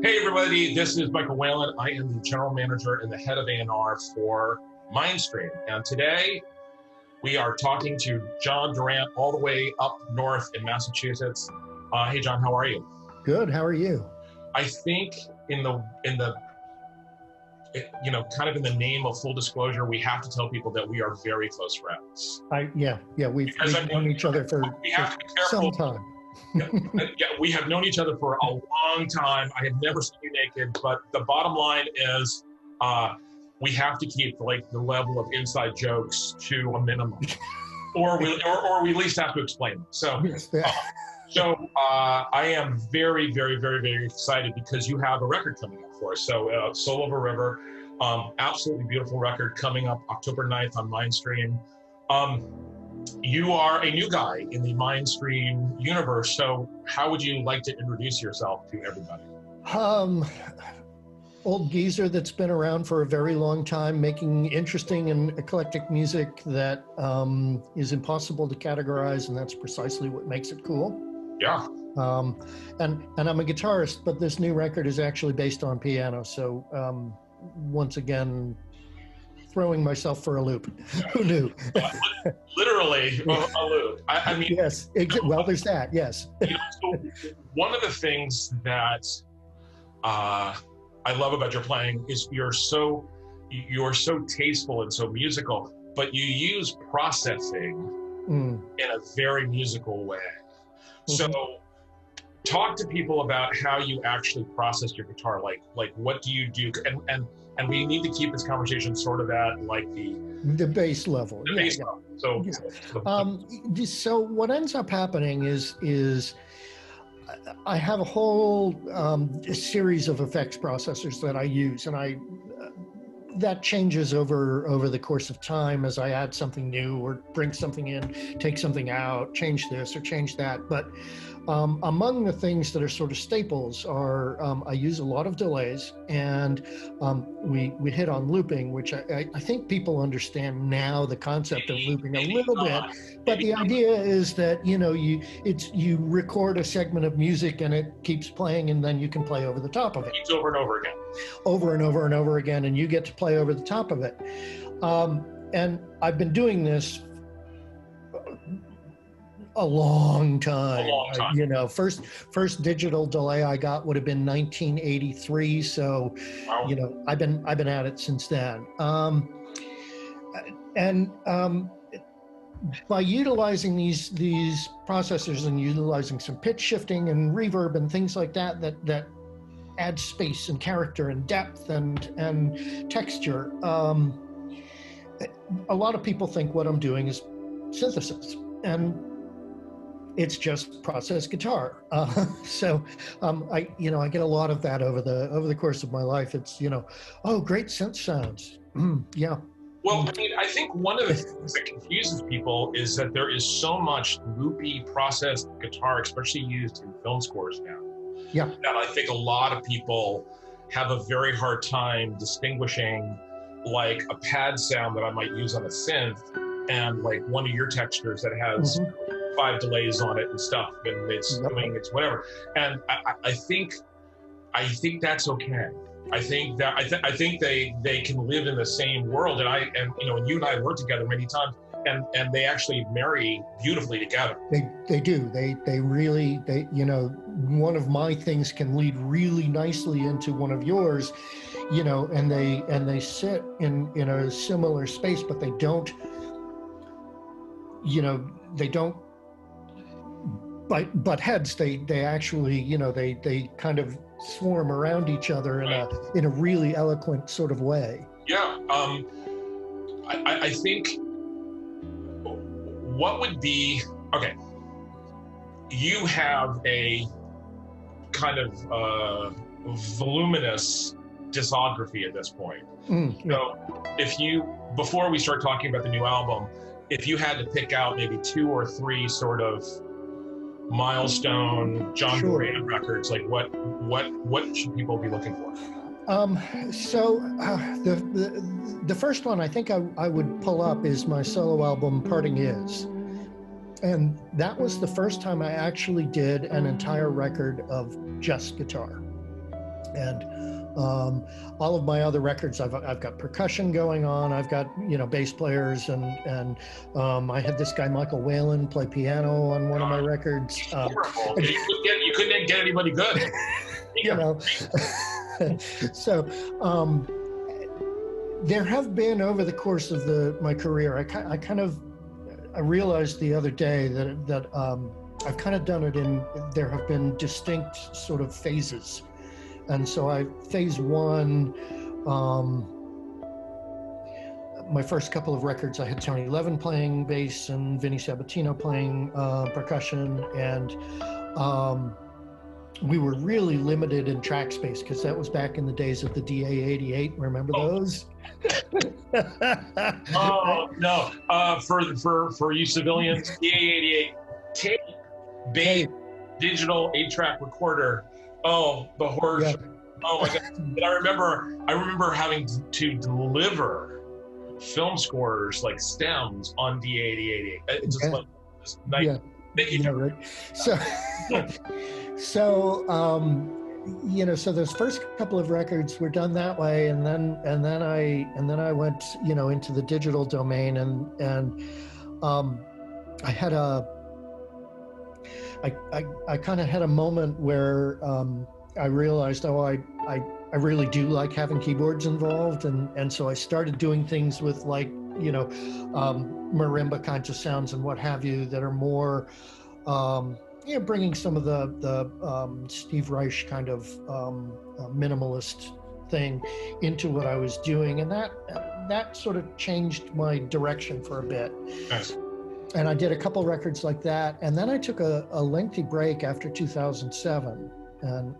Hey everybody, this is Michael Whalen. I am the general manager and the head of A&R for myndstream. And today we are talking to Jon Durant all the way up north in Massachusetts. Hey Jon, how are you? Good, how are you? I think in the kind of in the name of full disclosure, we have to tell people that we are very close friends. We've known each other for some time. We have known each other for a long time. I have never seen you naked, but the bottom line is we have to keep the level of inside jokes to a minimum, or we at least have to explain them. So, I am very, very, very, very excited because you have a record coming up for us. So, Soul of a River, absolutely beautiful record coming up October 9th on myndstream. You are a new guy in the myndstream universe, so how would you like to introduce yourself to everybody? Old geezer that's been around for a very long time, making interesting and eclectic music that is impossible to categorize, and that's precisely what makes it cool. Yeah. And I'm a guitarist, but this new record is actually based on piano, so once again, throwing myself for a loop. Who knew? Literally a loop. I mean, yes. Well, there's that. Yes. So one of the things that I love about your playing is you're so tasteful and so musical, but you use processing in a very musical way. So talk to people about how you actually process your guitar. Like what do you do? And we need to keep this conversation sort of at the base level. Level. So, so what ends up happening is I have a whole series of effects processors that I use, and that changes over the course of time as I add something new or bring something in, take something out, change this or change that. But among the things that are sort of staples are I use a lot of delays, and we hit on looping, which I think people understand now the concept of looping a little bit. But the idea is that you record a segment of music and it keeps playing, and then you can play over the top of it. It's over and over again. Over and over and over again, and you get to play over the top of it. And I've been doing this a long time. First digital delay I got would have been 1983. So, wow. I've been at it since then. By utilizing these processors and utilizing some pitch shifting and reverb and things like that add space and character and depth and texture. A lot of people think what I'm doing is synthesis, and it's just processed guitar. I get a lot of that over the course of my life. It's oh, great synth sounds. Yeah. Well, I think one of the things that confuses people is that there is so much loopy processed guitar, especially used in film scores now. Yeah. That I think a lot of people have a very hard time distinguishing like a pad sound that I might use on a synth and like one of your textures that has 5 delays on it and stuff, and it's doing it's whatever. And I think that's okay. I think they can live in the same world, and you and I worked together many times, and they actually marry beautifully together. They do. They really one of my things can lead really nicely into one of yours, and they sit in a similar space, but they don't butt heads. They actually they kind of swarm around each other in a really eloquent sort of way. Yeah. I think what would be okay. You have a kind of voluminous discography at this point. So before we start talking about the new album, if you had to pick out maybe 2 or 3 sort of milestone Jon Durant records, like what should people be looking for? The first one I think I would pull up is my solo album, Parting Is. And that was the first time I actually did an entire record of just guitar. And all of my other records, I've got percussion going on. I've got, you know, bass players, and I had this guy Michael Whalen play piano on one of my records. Wonderful. You couldn't get anybody good. You know, so there have been, over the course of my career, I realized the other day that I've kind of done it there have been distinct sort of phases. And so phase one, my first couple of records, I had Tony Levin playing bass and Vinny Sabatino playing percussion, and we were really limited in track space because that was back in the days of the DA-88. Remember those? Oh no! For you civilians, DA-88 tape, bass, digital 8-track recorder. Oh, the horror! Yeah. Oh my God! And I remember having to deliver film scores like stems on DA-88. It's just like this night. Yeah. Yeah, right. So, you know, so those first couple of records were done that way, and then I went, you know, into the digital domain, and I had I kind of had a moment where I realized, I really do like having keyboards involved, and so I started doing things with, like, you know, marimba kinds of sounds and what have you that are more, you know, bringing some of the Steve Reich kind of minimalist thing into what I was doing, and that sort of changed my direction for a bit. Nice. And I did a couple records like that, and then I took a lengthy break after 2007, and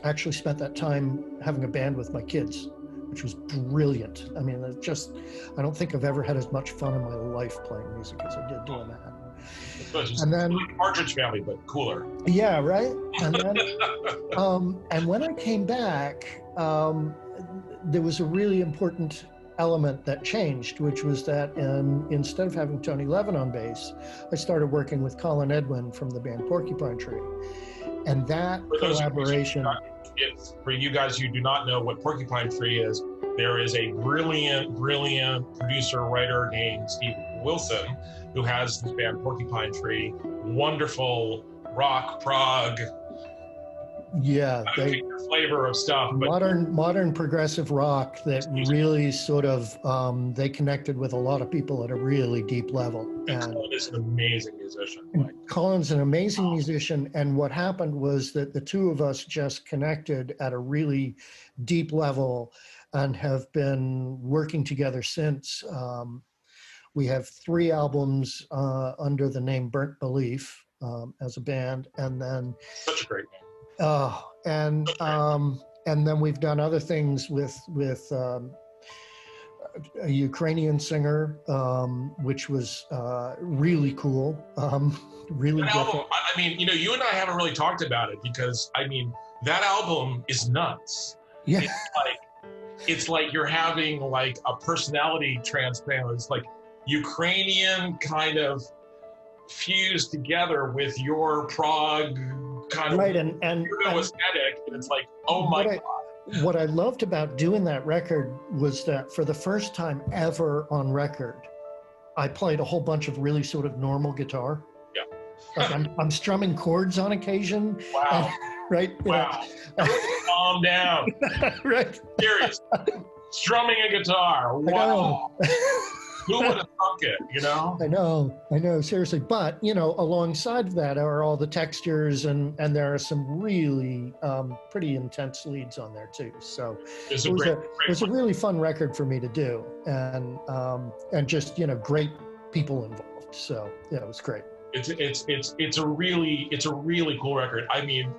actually spent that time having a band with my kids, which was brilliant. I mean, I don't think I've ever had as much fun in my life playing music as I did doing that. And then like Partridge Family, but cooler. Yeah, right. And then, and when I came back, there was a really important element that changed, which was that instead of having Tony Levin on bass, I started working with Colin Edwin from the band Porcupine Tree. And that collaboration... For you guys who do not know what Porcupine Tree is, there is a brilliant producer, writer named Steve Wilson, who has this band Porcupine Tree, wonderful rock, prog, yeah, flavor of stuff. Modern progressive rock that really sort of, they connected with a lot of people at a really deep level. And Colin is an amazing musician. Colin's an amazing musician, and what happened was that the two of us just connected at a really deep level and have been working together since. We have 3 albums under the name Burnt Belief as a band, and then such a great name. And then we've done other things with a Ukrainian singer, which was really cool, really that different. Album, I mean, you know, you and I haven't really talked about it because, I mean, that album is nuts. Yeah. It's like you're having like a personality transplant. It's like Ukrainian kind of fused together with your prog kind right, of and aesthetic, and it's like, oh my God. What I loved about doing that record was that for the first time ever on record, I played a whole bunch of really sort of normal guitar. Yeah. Like I'm strumming chords on occasion. Wow. Right? Wow. Calm down. Right. Serious. Strumming a guitar. Wow. Who would have thunk it, you know? I know, seriously. But, you know, alongside of that are all the textures, and there are some really pretty intense leads on there too. So it was a really fun record for me to do, and just, you know, great people involved. So yeah, it was great. It's a really cool record. I mean,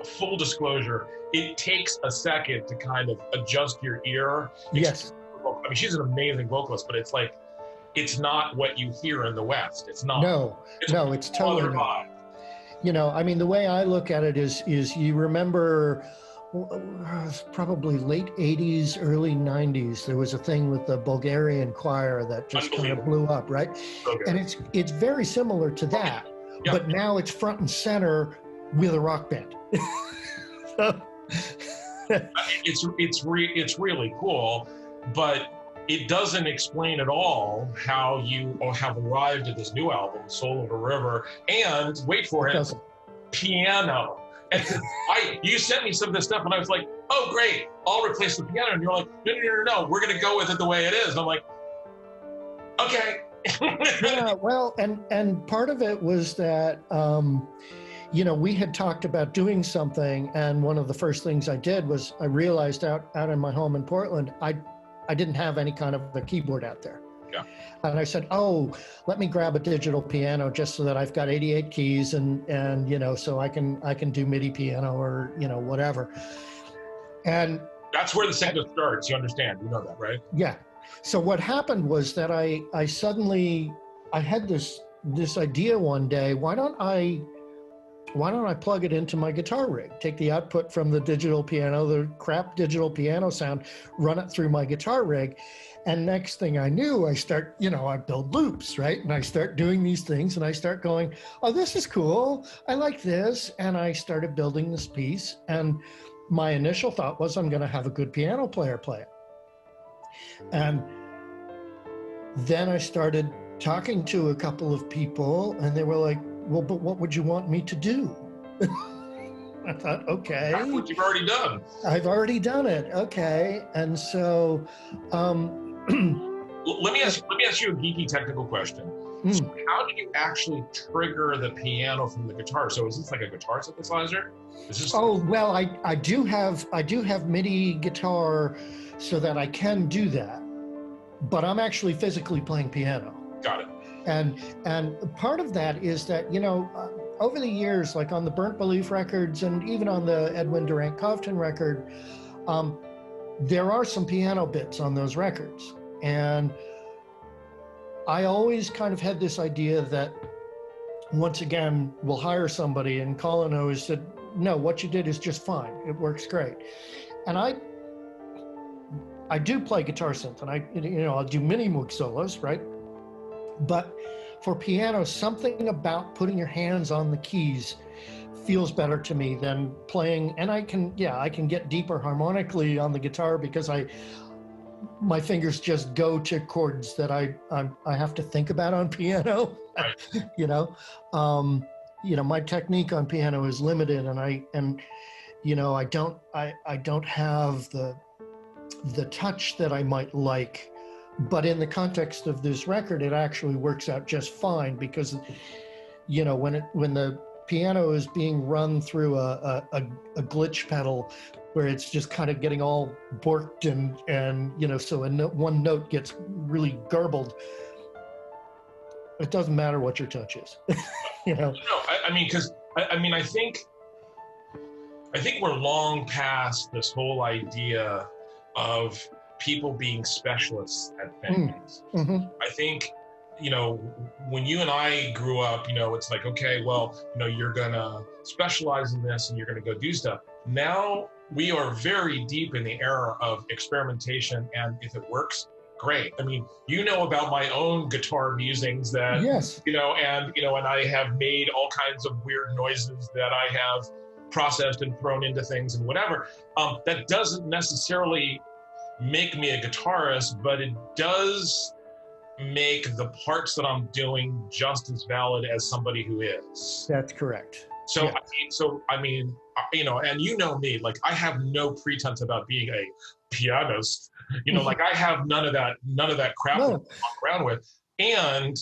full disclosure, it takes a second to kind of adjust your ear. Yes. I mean, she's an amazing vocalist, but it's like, it's not what you hear in the West. It's not. No, it's totally not. You know, I mean, the way I look at it is you remember probably late 80s, early 90s, there was a thing with the Bulgarian choir that just kind of blew up, right? Okay. And it's very similar to that, but now it's front and center with a rock band. It's really cool, but it doesn't explain at all how you have arrived at this new album, Soul of a River, and wait for it, piano. And you sent me some of this stuff, and I was like, oh great, I'll replace the piano. And you're like, no, we're gonna go with it the way it is. And I'm like, okay. Yeah, well, and part of it was that we had talked about doing something, and one of the first things I did was I realized out in my home in Portland, I didn't have any kind of a keyboard out there. Yeah. And I said, oh, let me grab a digital piano just so that I've got 88 keys and so I can do MIDI piano or whatever. And that's where the signal starts. You understand? You know that, right? Yeah. So what happened was that I had this idea one day. Why don't I plug it into my guitar rig? Take the output from the digital piano, the crap digital piano sound, run it through my guitar rig. And next thing I knew, I start, I build loops, right? And I start doing these things and I start going, oh, this is cool. I like this. And I started building this piece. And my initial thought was I'm going to have a good piano player play it. And then I started talking to a couple of people and they were like, well, but what would you want me to do? I thought, okay. That's what you've already done. I've already done it. Okay. And so, let me ask you a geeky technical question. So how do you actually trigger the piano from the guitar? So is this like a guitar synthesizer? Well, I do have MIDI guitar so that I can do that, but I'm actually physically playing piano. Got it. And part of that is that, over the years, like on the Burnt Belief records and even on the Edwin Durant Covington record, there are some piano bits on those records. And I always kind of had this idea that, once again, we'll hire somebody, and Colin always said, no, what you did is just fine. It works great. And I do play guitar synth, and I'll do mini Moog solos, right? But for piano, something about putting your hands on the keys feels better to me than playing. And I can get deeper harmonically on the guitar because my fingers just go to chords that I have to think about on piano. Right. My technique on piano is limited, and I don't have the touch that I might like. But in the context of this record, it actually works out just fine because, when the piano is being run through a glitch pedal where it's just kind of getting all borked and so one note gets really garbled, it doesn't matter what your touch is. No, I think we're long past this whole idea of people being specialists at things. Mm-hmm. I think, when you and I grew up, it's like, okay, well, you're gonna specialize in this and you're gonna go do stuff. Now we are very deep in the era of experimentation, and if it works, great. I mean, about my own guitar musings that, yes. And I have made all kinds of weird noises that I have processed and thrown into things and whatever. That doesn't necessarily make me a guitarist, but it does make the parts that I'm doing just as valid as somebody who is. That's correct. So, yeah. and me, like I have no pretense about being a pianist, like I have none of that crap to walk around with. And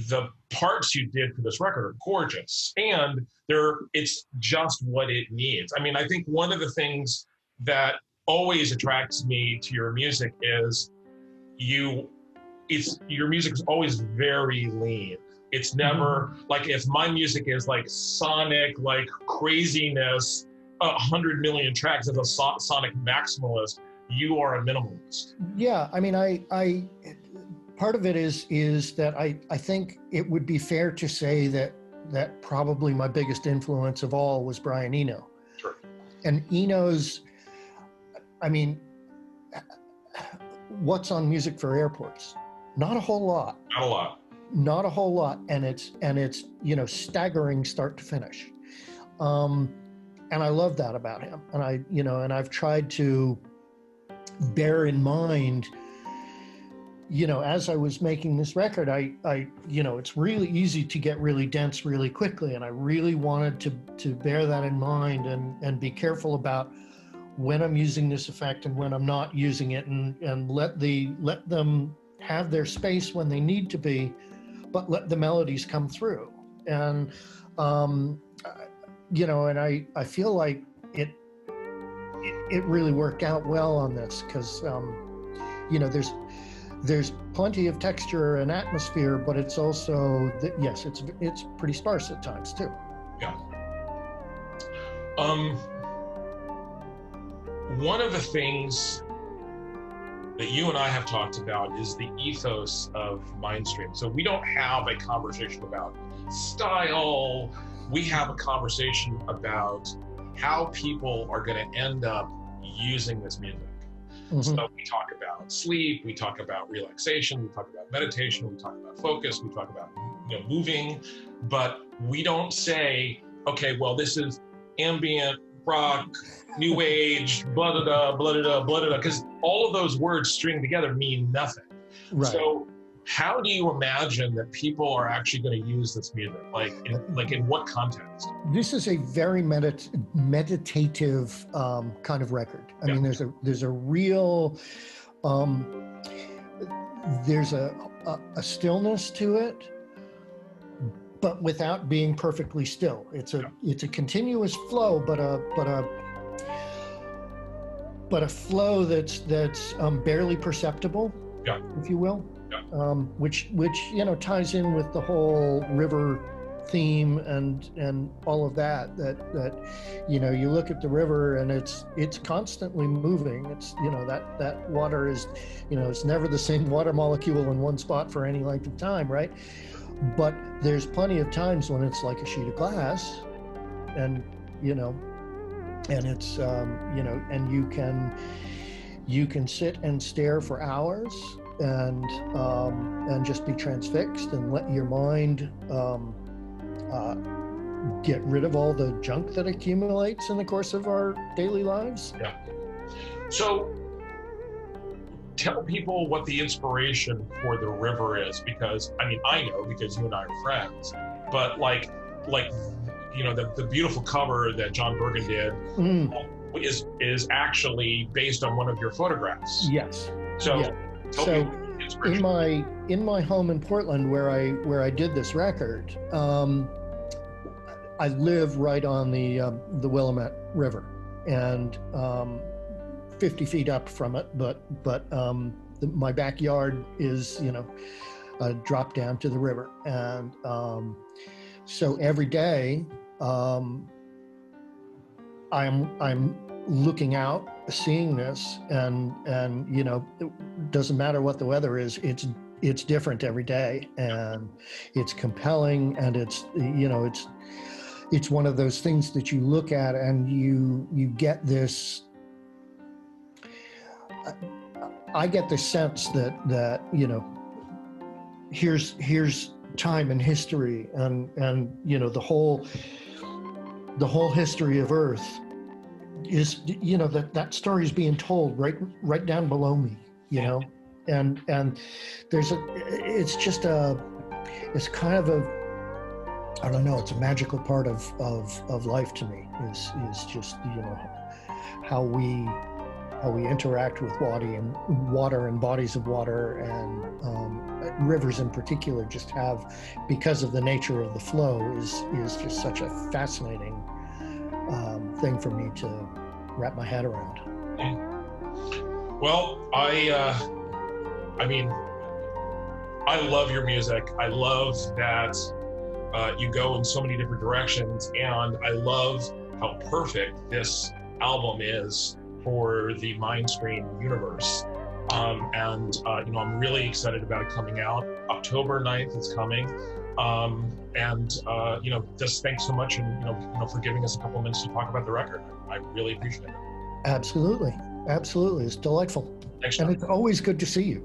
the parts you did for this record are gorgeous, and it's just what it needs. I mean, I think one of the things that always attracts me to your music is your music is always very lean. It's never like, if my music is like sonic, like craziness, 100 million tracks as a sonic maximalist, you are a minimalist. Yeah, I mean, I part of it is that I think it would be fair to say that probably my biggest influence of all was Brian Eno. Sure. And Eno's, what's on Music for Airports? Not a whole lot. Not a whole lot, and it's staggering start to finish. And I love that about him. And I've tried to bear in mind, as I was making this record, it's really easy to get really dense really quickly. And I really wanted to bear that in mind and be careful about when I'm using this effect and when I'm not using it, and let them have their space when they need to be, but let the melodies come through. And, and I feel like it really worked out well on this, because, there's plenty of texture and atmosphere, but it's also, yes, it's pretty sparse at times too. Yeah. One of the things that you and I have talked about is the ethos of myndstream. So we don't have a conversation about style. We have a conversation about how people are going to end up using this music. Mm-hmm. So we talk about sleep, we talk about relaxation, we talk about meditation, we talk about focus, we talk about moving, but we don't say, okay, well, this is ambient rock, new age, blah, blah, blah, blah, blah, blah, blah, because all of those words string together mean nothing. Right. So how do you imagine that people are actually going to use this music? Like in what context? This is a very meditative kind of record. I mean, there's a real, there's a stillness to it, but without being perfectly still. It's a continuous flow, but a flow that's barely perceptible, if you will. Which ties in with the whole river theme and all of that you look at the river and it's constantly moving. It's that water is it's never the same water molecule in one spot for any length of time, right? But there's plenty of times when it's like a sheet of glass, and it's and you can sit and stare for hours and just be transfixed and let your mind get rid of all the junk that accumulates in the course of our daily lives. Yeah. So tell people what the inspiration for the river is, because I know because you and I are friends, but like the beautiful cover that Jon Durant did is actually based on one of your photographs. Yes. So. Yeah. So in my home in Portland, where I did this record, I live right on the Willamette River, and 50 feet up from it. But my backyard is a drop down to the river, and so every day I'm looking out, seeing this, and it doesn't matter what the weather is, it's different every day, and it's compelling, and it's one of those things that you look at and you get this, I get the sense that here's time and history, and the whole history of Earth is that story is being told right down below me, and there's it's kind of I don't know, it's a magical part of life to me, is just how we interact with water and bodies of water, and rivers in particular just have, because of the nature of the flow, is just such a fascinating thing for me to wrap my head around. Well, I love your music. I love that you go in so many different directions, and I love how perfect this album is for the myndstream universe. I'm really excited about it coming out. October 9th it's coming. Just thanks so much, and for giving us a couple of minutes to talk about the record. I really appreciate it. Absolutely. It's delightful. Thanks, and it's always good to see you.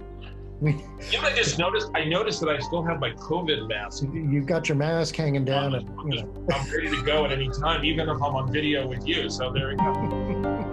You know, I noticed that I still have my COVID mask. You've got your mask hanging down. I'm ready to go at any time, even if I'm on video with you. So there we go.